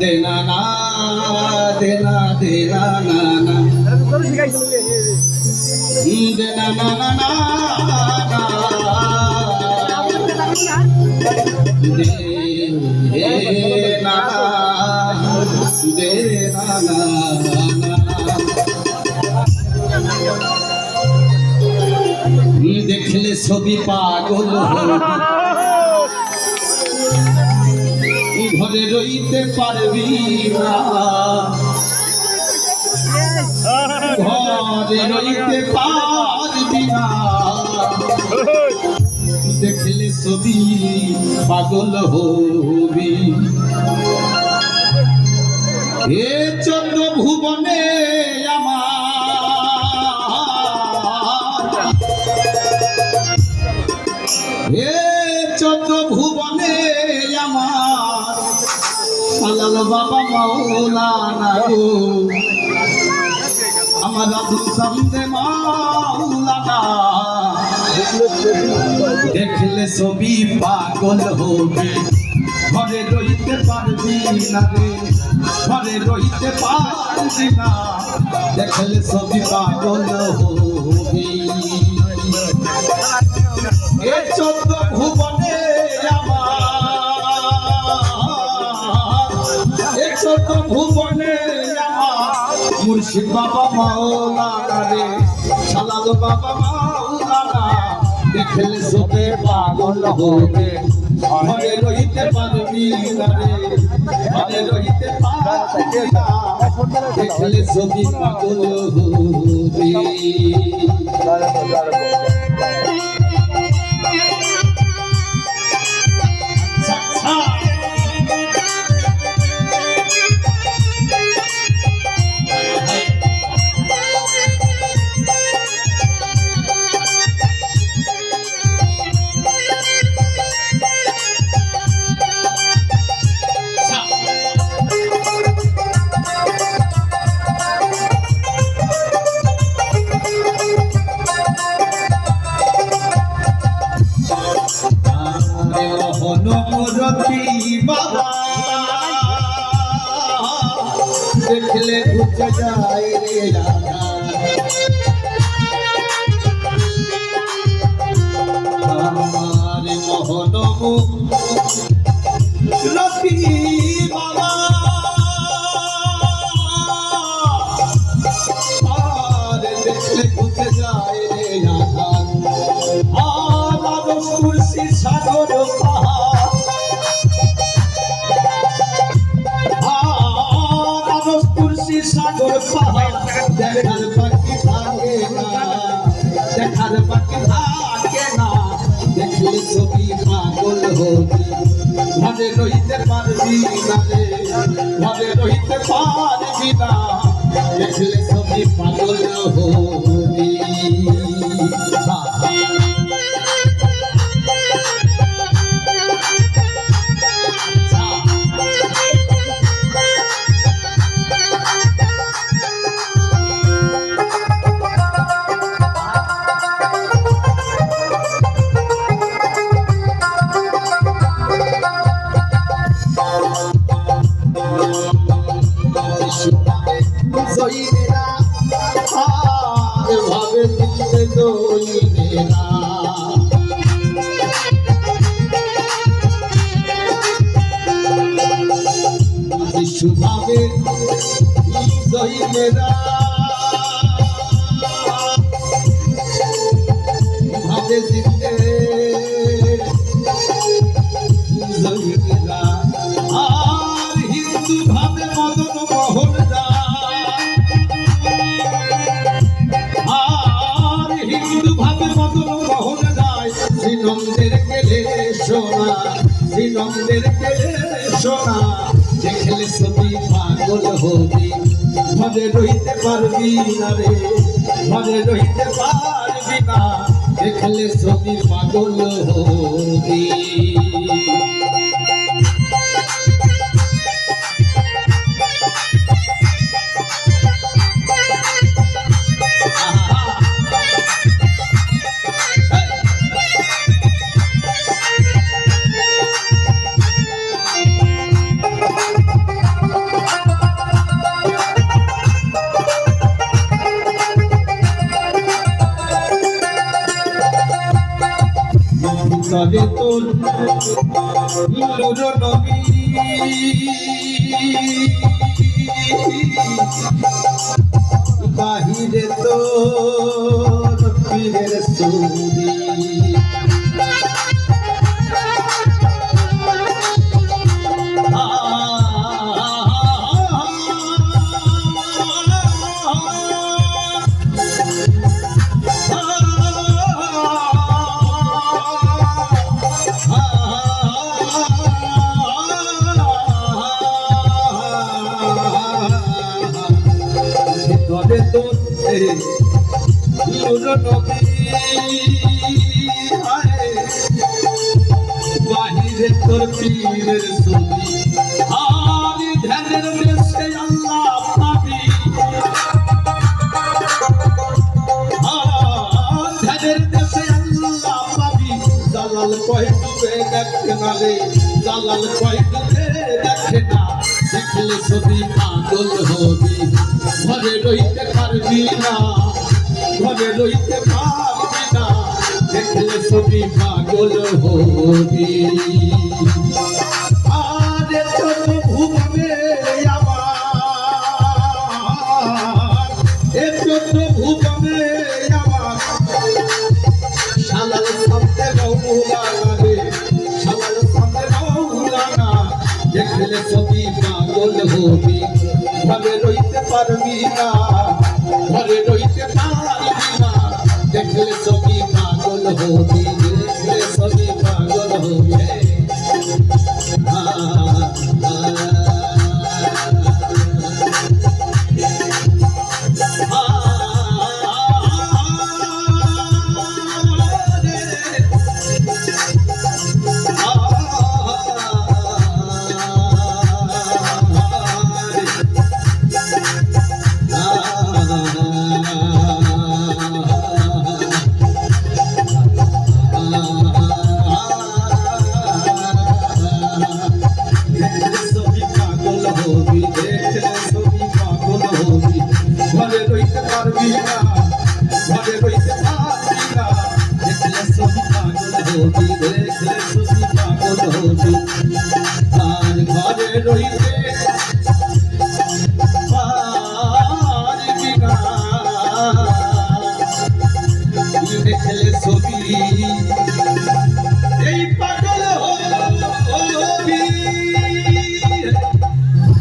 দেনা না দেনা দেনা না না দেনা না না না দেনা দেনা দেখলে ছবি পাগল ঘরে রইতে পারবি না ঘরে রইতে পারবি না দেখলে ছবি পাগল হবি এ চন্দ্র ভুবনে হে চন্দ্র ভুবনে আমার সালাল বাবা মাওলানা গো আমার আব্দুল সামদে মাওলানা দেখলে ছবি পাগল হবে ঘরে রইতে পারবি না রে ঘরে রইতে পারবি না দেখলে ছবি পাগল হবি এ চন্দ্র ভুবনে আমার এ চন্দ্র ভুবনে আমার মুর্শিদ বাবা মাওলানা রে সালাল বাবা মাওলানা দেখলে ছবি পাগল হবে ঘরে রইতে পারবি না রে ঘরে রইতে পারবি না দেখলে ছবি পাগল হবে হনমরতি বাবা দেখলে ঘুচে যায় রে আমার মোহনমরতি বাবা আর দেখলে ঘুচে যায় রে আর কুরসি সাগর সাগর পাহাড় দেখার বাকি থাকে না দেখার বাকি থাকে না দেখলে ছবি পাগল হবি ঘরে রইতে পারবি না রে ঘরে রইতে পারবি না দেখলে ছবি পাগল হবি জয়িনেরা আর ভাবে দিতে জয়িনেরা বিশুভাবে জয়িনেরা ভাবে দিতে জয়িনেরা আর হিন্দু ভাবে মদন মোহন শ্রীনন্দের কেলে সোনা শ্রীনন্দের কেলে সোনা দেখলে ছবি পাগল হবি ঘরে রইতে পারবি না রে ঘরে রইতে পারবি না দেখলে ছবি পাগল হবি নূর নবী বাহিরে তোর পীরের ছবি তবে তোর নূর নবী বাহিরে তোর পীরের ছবি আর ধ্যানের দেশে আল্লাহ পাবি ধ্যানের দেশে আল্লাহ পাবি জালাল কয় ডুবে দেখে না রে জালাল কয় ডুবে দেখে না দেখলে ছবি পাগল হবি ঘরে রইতে পারবি না ঘরে রইতে পারবি না দেখলে ছবি পাগল হবি আরে ছোট ভুবনে আমার এ ছোট ভুবনে আমার শালাল সামনে মৌলানা রে শালাল সামনে মৌলানা দেখলে ছবি পাগল হবি ঘরে রইতে পারবি না ঘরে রইতে পারবি না দেখলে ছবি পাগল হবি দেখলে ছবি পাগল হবি ঘরে রইতে পারবি না ঘরে রইতে পারবি না দেখলে ছবি পাগল হবি দেখলে ছবি পাগল হবি আর ঘরে রইতে